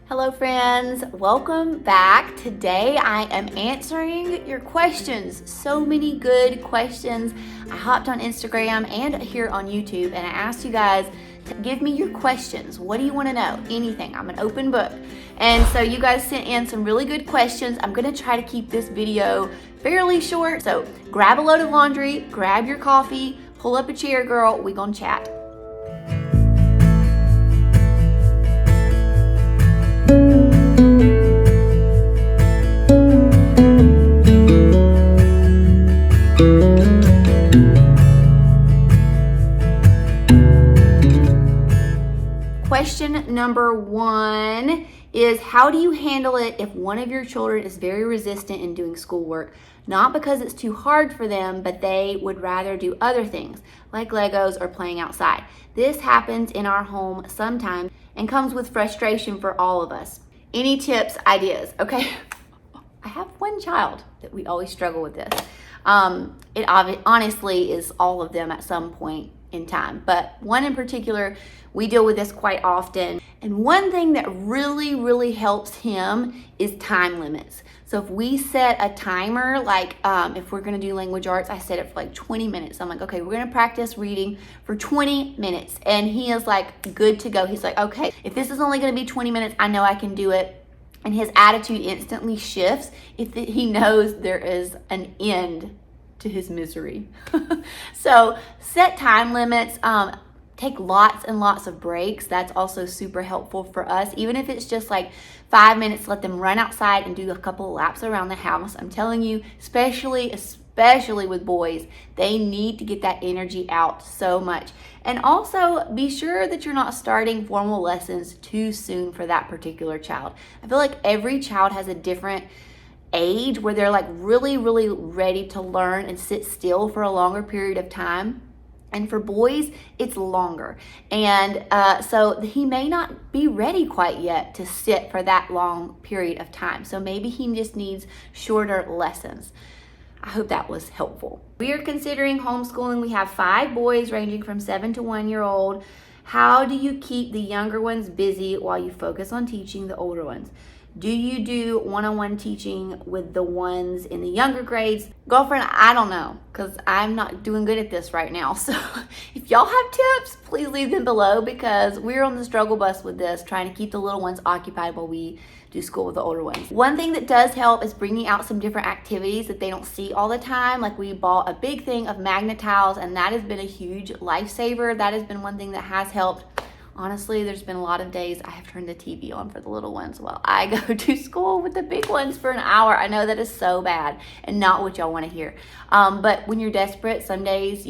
Hello friends, welcome back. Today I am answering your questions. So many good questions. I hopped on Instagram and here on YouTube and I asked you guys to give me your questions. What do you want to know? Anything. I'm an open book. And so you guys sent in some really good questions. I'm going to try to keep this video fairly short. So grab a load of laundry, grab your coffee, pull up a chair, girl. We gonna chat. Question number one is, how do you handle it if one of your children is very resistant in doing schoolwork? Not because it's too hard for them, but they would rather do other things like Legos or playing outside. This happens in our home sometimes and comes with frustration for all of us. Any tips, ideas? Okay, I have one child that we always struggle with this. It honestly is all of them at some point in time, but one in particular, we deal with this quite often. And one thing that really helps him is time limits. So if we set a timer, like if we're gonna do language arts, I set it for like 20 minutes. I'm like, okay, we're gonna practice reading for 20 minutes. And he is like, good to go. He's like, okay, if this is only gonna be 20 minutes, I know I can do it. And his attitude instantly shifts if he knows there is an end to his misery. So set time limits. Take lots and lots of breaks. That's also super helpful for us. Even if it's just like 5 minutes, let them run outside and do a couple of laps around the house. I'm telling you, especially with boys, they need to get that energy out so much. And also be sure that you're not starting formal lessons too soon for that particular child. I feel like every child has a different age where they're like really ready to learn and sit still for a longer period of time. And for boys, it's longer. And so he may not be ready quite yet to sit for that long period of time. So maybe he just needs shorter lessons. I hope that was helpful. We are considering homeschooling. We have 5 boys ranging from 7 to 1 year old. How do you keep the younger ones busy while you focus on teaching the older ones? Do you do one-on-one teaching with the ones in the younger grades? Girlfriend, I don't know, because I'm not doing good at this right now. So if y'all have tips, please leave them below, because we're on the struggle bus with this, trying to keep the little ones occupied while we do school with the older ones. One thing that does help is bringing out some different activities that they don't see all the time. Like we bought a big thing of magnet tiles, and that has been a huge lifesaver. That has been one thing that has helped. Honestly, there's been a lot of days I have turned the TV on for the little ones while I go to school with the big ones for an hour. I know that is so bad and not what y'all want to hear. But when you're desperate, some days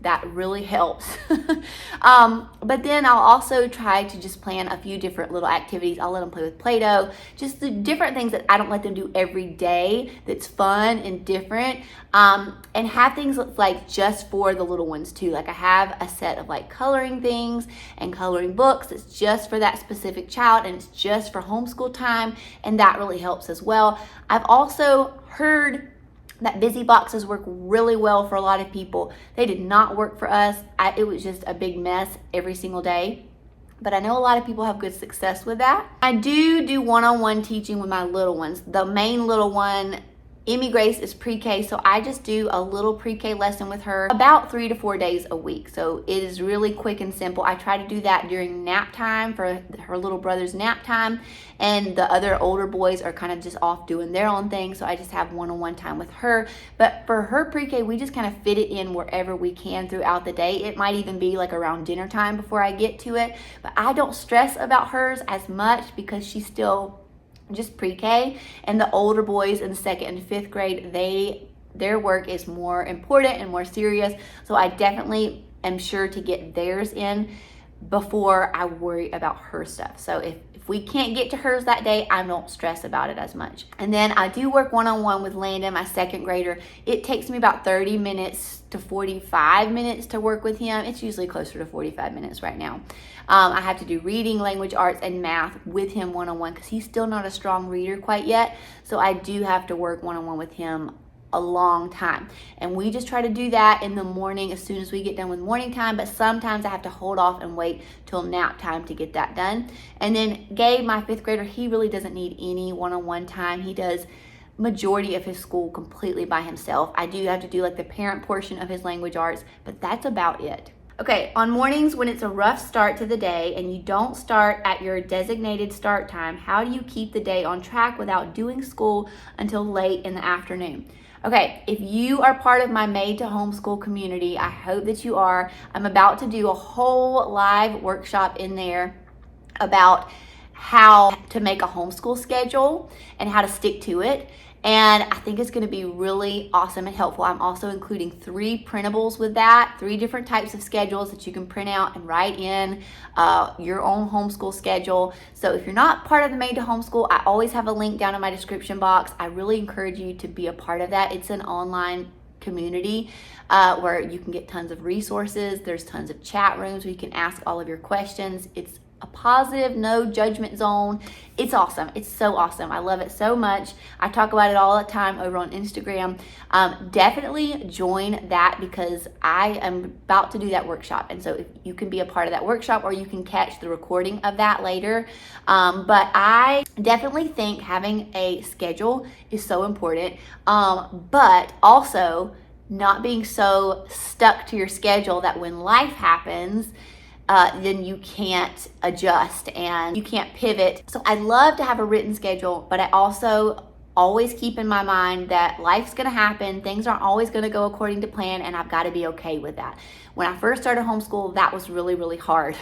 that really helps. But then I'll also try to just plan a few different little activities. I'll let them play with Play-Doh, just the different things that I don't let them do every day that's fun and different. And have things like just for the little ones too. Like I have a set of like coloring things and coloring books. It's just for that specific child and it's just for homeschool time, and that really helps as well. I've also heard that busy boxes work really well for a lot of people. They did not work for us. It was just a big mess every single day. But I know a lot of people have good success with that. I do one-on-one teaching with my little ones. The main little one, Emmy Grace, is pre-K, so I just do a little pre-K lesson with her about 3 to 4 days a week. So it is really quick and simple. I try to do that during nap time for her little brother's nap time, and the other older boys are kind of just off doing their own thing, so I just have one-on-one time with her. But for her pre-K, we just kind of fit it in wherever we can throughout the day. It might even be like around dinner time before I get to it, but I don't stress about hers as much because she's still just pre-K, and the older boys in the 2nd and 5th grade, their work is more important and more serious. So I definitely am sure to get theirs in before I worry about her stuff. So if we can't get to hers that day, I don't stress about it as much. And then I do work one-on-one with Landon, my 2nd grader. It takes me about 30 minutes to 45 minutes to work with him. It's usually closer to 45 minutes right now. I have to do reading, language arts, and math with him one-on-one because he's still not a strong reader quite yet. So I do have to work one-on-one with him a long time. And we just try to do that in the morning as soon as we get done with morning time, but sometimes I have to hold off and wait till nap time to get that done. And then Gabe, my 5th grader, he really doesn't need any one-on-one time. He does majority of his school completely by himself. I do have to do like the parent portion of his language arts, but that's about it. Okay, on mornings when it's a rough start to the day and you don't start at your designated start time, how do you keep the day on track without doing school until late in the afternoon? Okay, if you are part of my Made to Homeschool community, I hope that you are. I'm about to do a whole live workshop in there about how to make a homeschool schedule and how to stick to it. And I think it's going to be really awesome and helpful. I'm also including 3 printables with that, 3 different types of schedules that you can print out and write in your own homeschool schedule. So if you're not part of the Made to Homeschool, I always have a link down in my description box. I really encourage you to be a part of that. It's an online community where you can get tons of resources. There's tons of chat rooms where you can ask all of your questions. It's a positive, no judgment zone. It's awesome. It's so awesome. I love it so much. I talk about it all the time over on Instagram. Definitely join that because I am about to do that workshop. And so if you can be a part of that workshop or you can catch the recording of that later. But I definitely think having a schedule is so important. But also not being so stuck to your schedule that when life happens, then you can't adjust and you can't pivot. So I love to have a written schedule, but I also always keep in my mind that life's gonna happen, things aren't always gonna go according to plan, and I've gotta be okay with that. When I first started homeschool, that was really, really hard.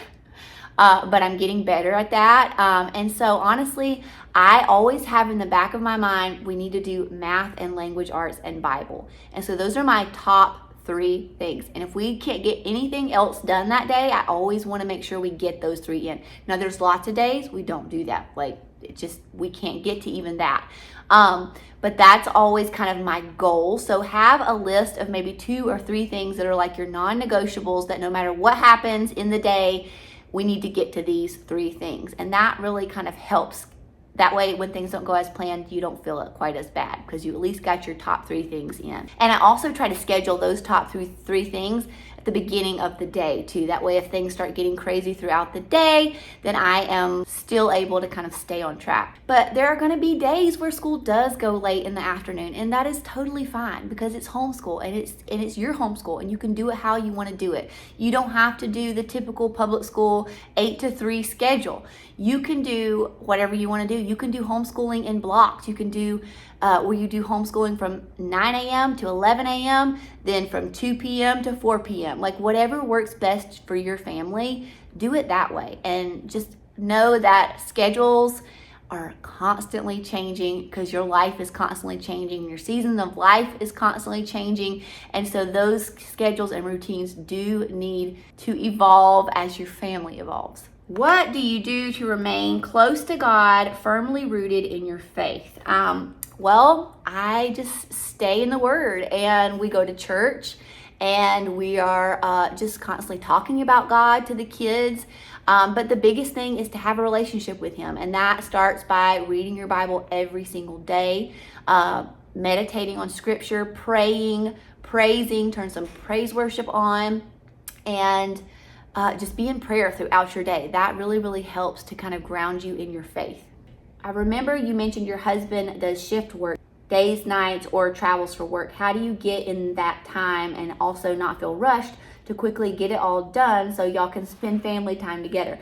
But I'm getting better at that. And so honestly, I always have in the back of my mind, we need to do math and language arts and Bible. And so those are my top 3 things. And if we can't get anything else done that day, I always want to make sure we get those 3 in. Now there's lots of days we don't do that. Like we can't get to even that. But that's always kind of my goal. So have a list of maybe 2 or 3 things that are like your non-negotiables that no matter what happens in the day, we need to get to these 3 things. And that really kind of helps. That way, when things don't go as planned, you don't feel it quite as bad because you at least got your top 3 things in. And I also try to schedule those top 3 things at the beginning of the day too. That way, if things start getting crazy throughout the day, then I am still able to kind of stay on track. But there are going to be days where school does go late in the afternoon, and that is totally fine because it's homeschool and it's your homeschool and you can do it how you want to do it. You don't have to do the typical public school 8 to 3 schedule. You can do whatever you want to do. You can do homeschooling in blocks. You can do where you do homeschooling from 9 a.m. to 11 a.m., then from 2 p.m. to 4 p.m. Like whatever works best for your family, do it that way. And just know that schedules are constantly changing because your life is constantly changing. Your season of life is constantly changing. And so those schedules and routines do need to evolve as your family evolves. What do you do to remain close to God, firmly rooted in your faith? Well, I just stay in the Word and we go to church and we are just constantly talking about God to the kids. But the biggest thing is to have a relationship with Him. And that starts by reading your Bible every single day, meditating on Scripture, praying, praising, turn some praise worship on, and just be in prayer throughout your day. That really, really helps to kind of ground you in your faith. I remember you mentioned your husband does shift work, days, nights, or travels for work. How do you get in that time and also not feel rushed to quickly get it all done so y'all can spend family time together?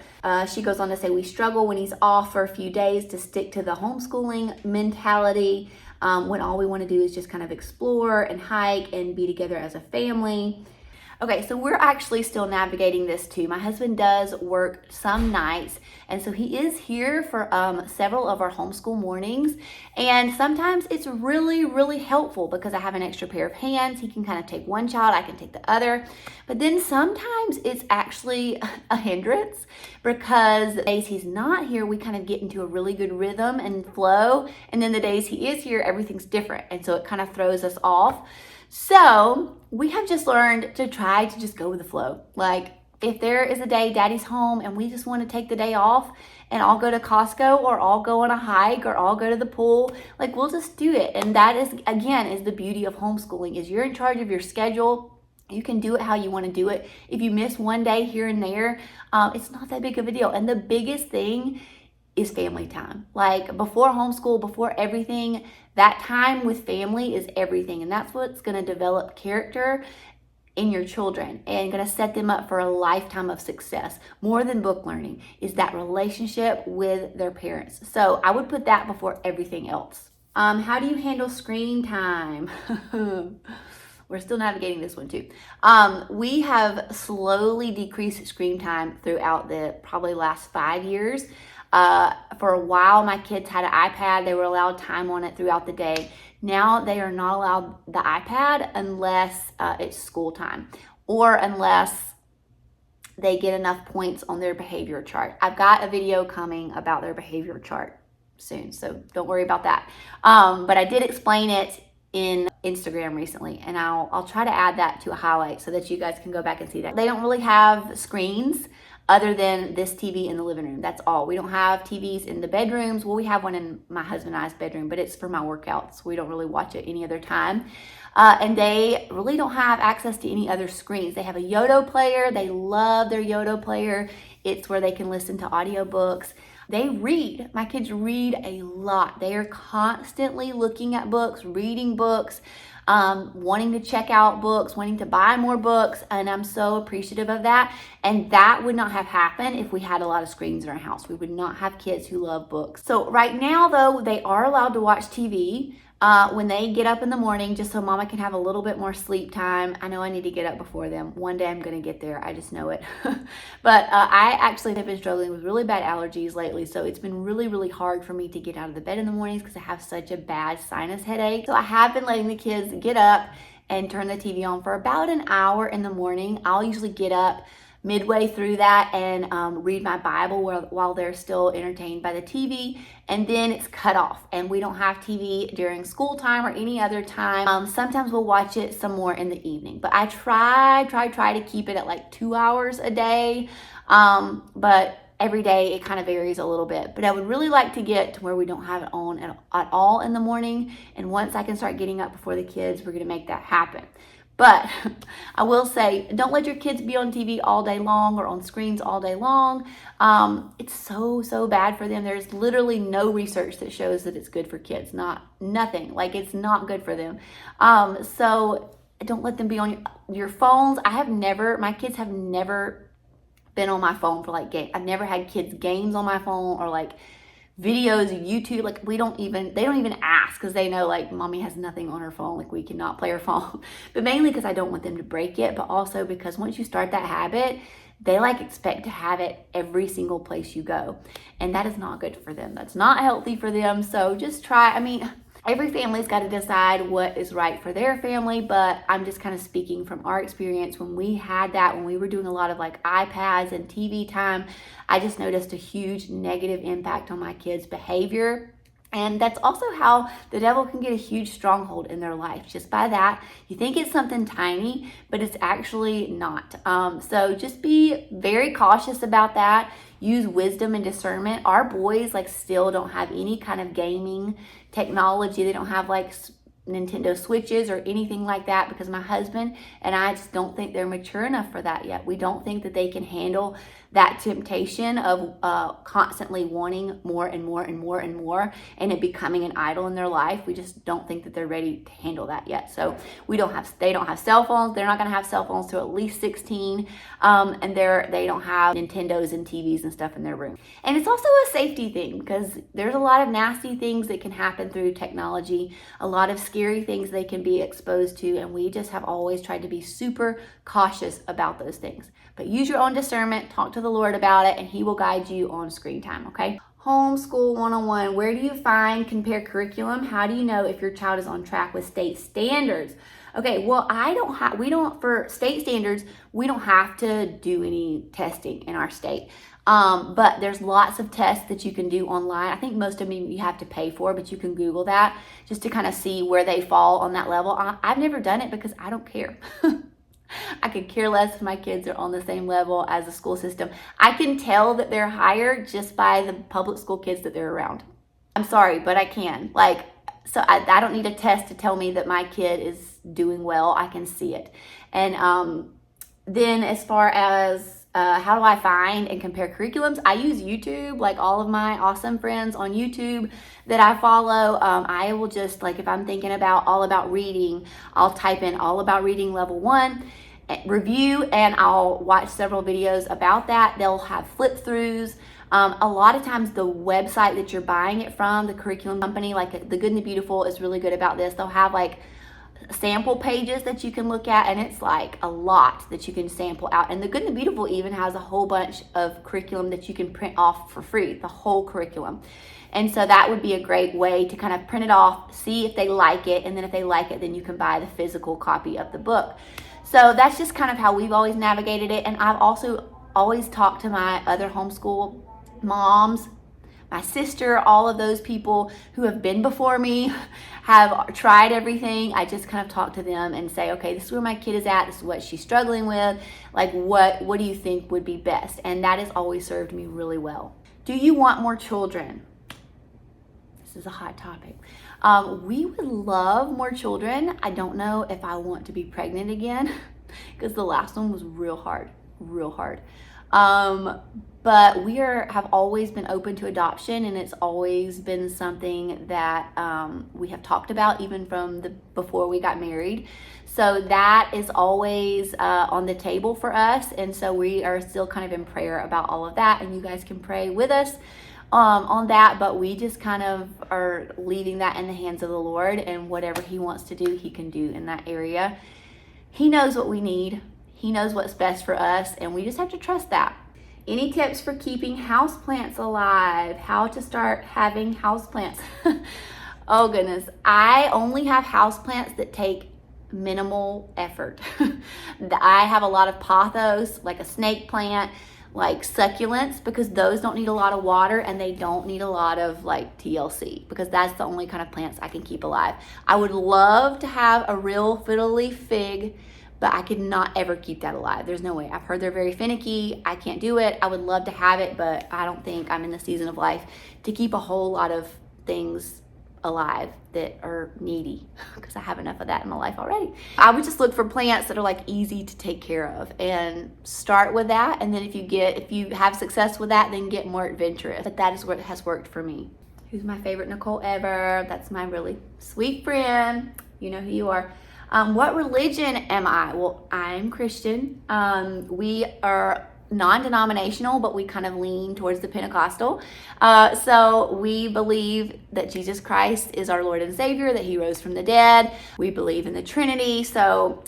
She goes on to say, we struggle when he's off for a few days to stick to the homeschooling mentality when all we want to do is just kind of explore and hike and be together as a family. Okay, so we're actually still navigating this too. My husband does work some nights, and so he is here for several of our homeschool mornings. And sometimes it's really, really helpful because I have an extra pair of hands. He can kind of take one child, I can take the other. But then sometimes it's actually a hindrance because the days he's not here, we kind of get into a really good rhythm and flow. And then the days he is here, everything's different. And so it kind of throws us off. So we have just learned to try to just go with the flow. Like, if there is a day daddy's home and we just want to take the day off and I'll go to Costco or I'll go on a hike or I'll go to the pool, like we'll just do it. And that is, again, is the beauty of homeschooling, is you're in charge of your schedule. You can do it how you want to do it. If you miss one day here and there, it's not that big of a deal. And the biggest thing is family time. Like before homeschool, before everything, that time with family is everything. And that's what's going to develop character in your children and going to set them up for a lifetime of success. More than book learning is that relationship with their parents. So I would put that before everything else. How do you handle screen time? We're still navigating this one too. We have slowly decreased screen time throughout the probably last 5 years. For a while, my kids had an iPad. They were allowed time on it throughout the day. Now they are not allowed the iPad unless it's school time or unless they get enough points on their behavior chart. I've got a video coming about their behavior chart soon, so don't worry about that. But I did explain it in Instagram recently, and I'll try to add that to a highlight so that you guys can go back and see that. They don't really have screens other than this TV in the living room. That's all. We don't have TVs in the bedrooms. Well, we have one in my husband and I's bedroom, but it's for my workouts. We don't really watch it any other time. And they really don't have access to any other screens. They have a Yodo player. They love their Yodo player. It's where they can listen to audiobooks. They read. My kids read a lot. They are constantly looking at books, reading books, wanting to check out books, wanting to buy more books, and I'm so appreciative of that. And that would not have happened if we had a lot of screens in our house. We would not have kids who love books. So right now, though, they are allowed to watch TV when they get up in the morning, just so mama can have a little bit more sleep time. I know I need to get up before them. One day I'm going to get there. I just know it. But I actually have been struggling with really bad allergies lately. So it's been really, really hard for me to get out of the bed in the mornings because I have such a bad sinus headache. So I have been letting the kids get up and turn the TV on for about an hour in the morning. I'll usually get up midway through that and read my Bible while they're still entertained by the TV, and then it's cut off and we don't have TV during school time or any other time. Sometimes we'll watch it some more in the evening, but I try to keep it at like 2 hours a day, but every day it kind of varies a little bit. But I would really like to get to where we don't have it on at all in the morning, and once I can start getting up before the kids, we're going to make that happen. But I will say, don't let your kids be on TV all day long or on screens all day long. It's so bad for them. There's literally no research that shows that it's good for kids. Nothing. Like, it's not good for them. So don't let them be on your phones. My kids have never been on my phone for like games. I've never had kids games on my phone or like videos of YouTube. Like they don't even ask because they know like mommy has nothing on her phone. Like we cannot play her phone. But mainly because I don't want them to break it, but also because once you start that habit, they like expect to have it every single place you go. And that is not good for them. That's not healthy for them. So just try. Every family's got to decide what is right for their family, but I'm just kind of speaking from our experience. When we had that, when we were doing a lot of like iPads and TV time, I just noticed a huge negative impact on my kids' behavior. And that's also how the devil can get a huge stronghold in their life. Just by that, you think it's something tiny, but it's actually not. So just be very cautious about that. Use wisdom and discernment. Our boys still don't have any kind of gaming technology. They don't have Nintendo Switches or anything like that because my husband and I just don't think they're mature enough for that yet. We don't think that they can handle that temptation of constantly wanting more and more and more and more and it becoming an idol in their life. We just don't think that they're ready to handle that yet. So they don't have cell phones. They're not going to have cell phones till at least 16. And they don't have Nintendos and TVs and stuff in their room. And it's also a safety thing because there's a lot of nasty things that can happen through technology, a lot of scary things they can be exposed to, and we just have always tried to be super cautious about those things. But use your own discernment, talk to the Lord about it, and He will guide you on screen time, okay? Homeschool 101, where do you compare curriculum? How do you know if your child is on track with state standards? Okay, well, for state standards, we don't have to do any testing in our state. But there's lots of tests that you can do online. I think most of them you have to pay for, but you can Google that just to kind of see where they fall on that level. I've never done it because I don't care. I could care less if my kids are on the same level as the school system. I can tell that they're higher just by the public school kids that they're around. I'm sorry, but I can. So I don't need a test to tell me that my kid is doing well. I can see it. And then as far as how do I find and compare curriculums, I use YouTube. Like all of my awesome friends on YouTube that I follow, I will just, like, if I'm thinking about all about reading, I'll type in all about reading level 1 review, and I'll watch several videos about that. They'll have flip throughs. A lot of times the website that you're buying it from, the curriculum company, like The Good and the Beautiful, is really good about this. They'll have like sample pages that you can look at, and it's like a lot that you can sample out. And The Good and the Beautiful even has a whole bunch of curriculum that you can print off for free, the whole curriculum. And so that would be a great way to kind of print it off, see if they like it, and then if they like it, then you can buy the physical copy of the book. So that's just kind of how we've always navigated it. And I've also always talked to my other homeschool moms, my sister, all of those people who have been before me, have tried everything. I just kind of talk to them and say, okay, this is where my kid is at. This is what she's struggling with. Like, what do you think would be best? And that has always served me really well. Do you want more children? This is a hot topic. We would love more children. I don't know if I want to be pregnant again because the last one was real hard. But we have always been open to adoption, and it's always been something that we have talked about even from before we got married. So that is always on the table for us, and so we are still kind of in prayer about all of that, and you guys can pray with us on that, but we just kind of are leaving that in the hands of the Lord, and whatever He wants to do, He can do in that area. He knows what we need. He knows what's best for us, and we just have to trust that. Any tips for keeping houseplants alive? How to start having houseplants? Oh goodness, I only have houseplants that take minimal effort. I have a lot of pothos, like a snake plant, like succulents, because those don't need a lot of water and they don't need a lot of like TLC, because that's the only kind of plants I can keep alive. I would love to have a real fiddle leaf fig, but I could not ever keep that alive. There's no way. I've heard they're very finicky. I can't do it. I would love to have it, but I don't think I'm in the season of life to keep a whole lot of things alive that are needy, because I have enough of that in my life already. I would just look for plants that are like easy to take care of and start with that. And then if you have success with that, then get more adventurous. But that is what has worked for me. Who's my favorite Nicole ever? That's my really sweet friend. You know who you are. What religion am I? Well, I'm Christian. We are non-denominational, but we kind of lean towards the Pentecostal. So we believe that Jesus Christ is our Lord and Savior, that He rose from the dead. We believe in the Trinity. So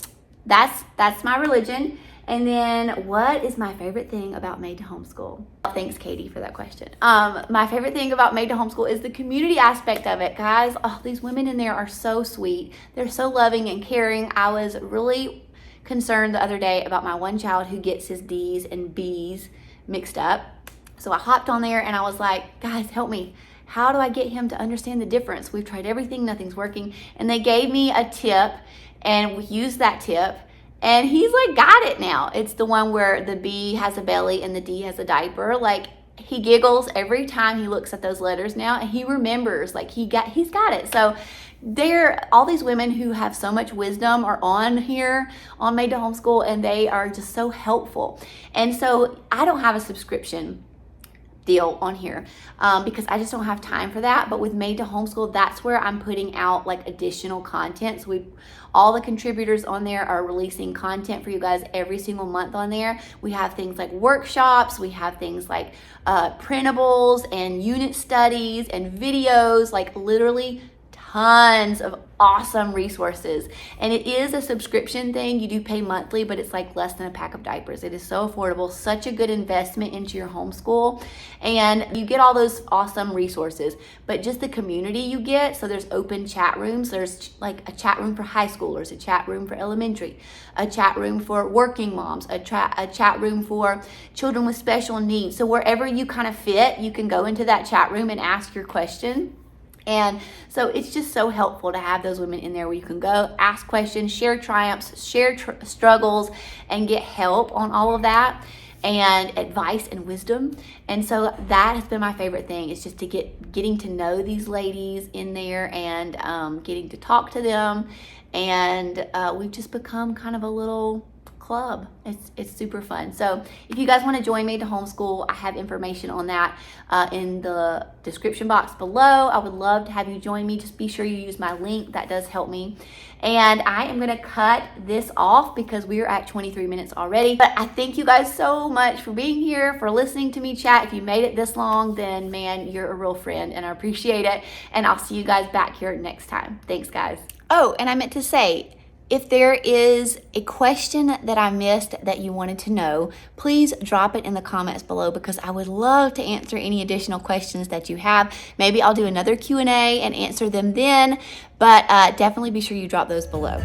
that's my religion. And then what is my favorite thing about Made to Homeschool? Thanks, Katie, for that question. My favorite thing about Made to Homeschool is the community aspect of it. Guys, these women in there are so sweet. They're so loving and caring. I was really concerned the other day about my one child who gets his D's and B's mixed up. So I hopped on there and I was like, guys, help me. How do I get him to understand the difference? We've tried everything, nothing's working. And they gave me a tip, and we used that tip. And he's like got it now. It's the one where the B has a belly and the D has a diaper. Like, he giggles every time he looks at those letters now, and he remembers, like he's got it. So all these women who have so much wisdom are on here on Made to Homeschool, and they are just so helpful. And so I don't have a subscription deal on here because I just don't have time for that. But with Made to Homeschool, that's where I'm putting out like additional content. So all the contributors on there are releasing content for you guys every single month on there. We have things like workshops, we have things like printables and unit studies and videos, like literally tons of awesome resources. And it is a subscription thing. You do pay monthly, but it's like less than a pack of diapers. It is so affordable, such a good investment into your homeschool, and you get all those awesome resources, but just the community you get. So there's open chat rooms. There's like a chat room for high schoolers, a chat room for elementary, a chat room for working moms, a chat room for children with special needs. So wherever you kind of fit, you can go into that chat room and ask your question. And so it's just so helpful to have those women in there where you can go ask questions, share triumphs, share struggles, and get help on all of that, and advice and wisdom. And so that has been my favorite thing, is just to getting to know these ladies in there, and getting to talk to them. And we've just become kind of a little club. It's super fun. So if you guys want to join me to homeschool, I have information on that in the description box below. I would love to have you join me. Just be sure you use my link. That does help me. And I am going to cut this off because we are at 23 minutes already. But I thank you guys so much for being here, for listening to me chat. If you made it this long, then man, you're a real friend, and I appreciate it. And I'll see you guys back here next time. Thanks, guys. Oh, and I meant to say, if there is a question that I missed that you wanted to know, please drop it in the comments below, because I would love to answer any additional questions that you have. Maybe I'll do another Q&A and answer them then, but definitely be sure you drop those below.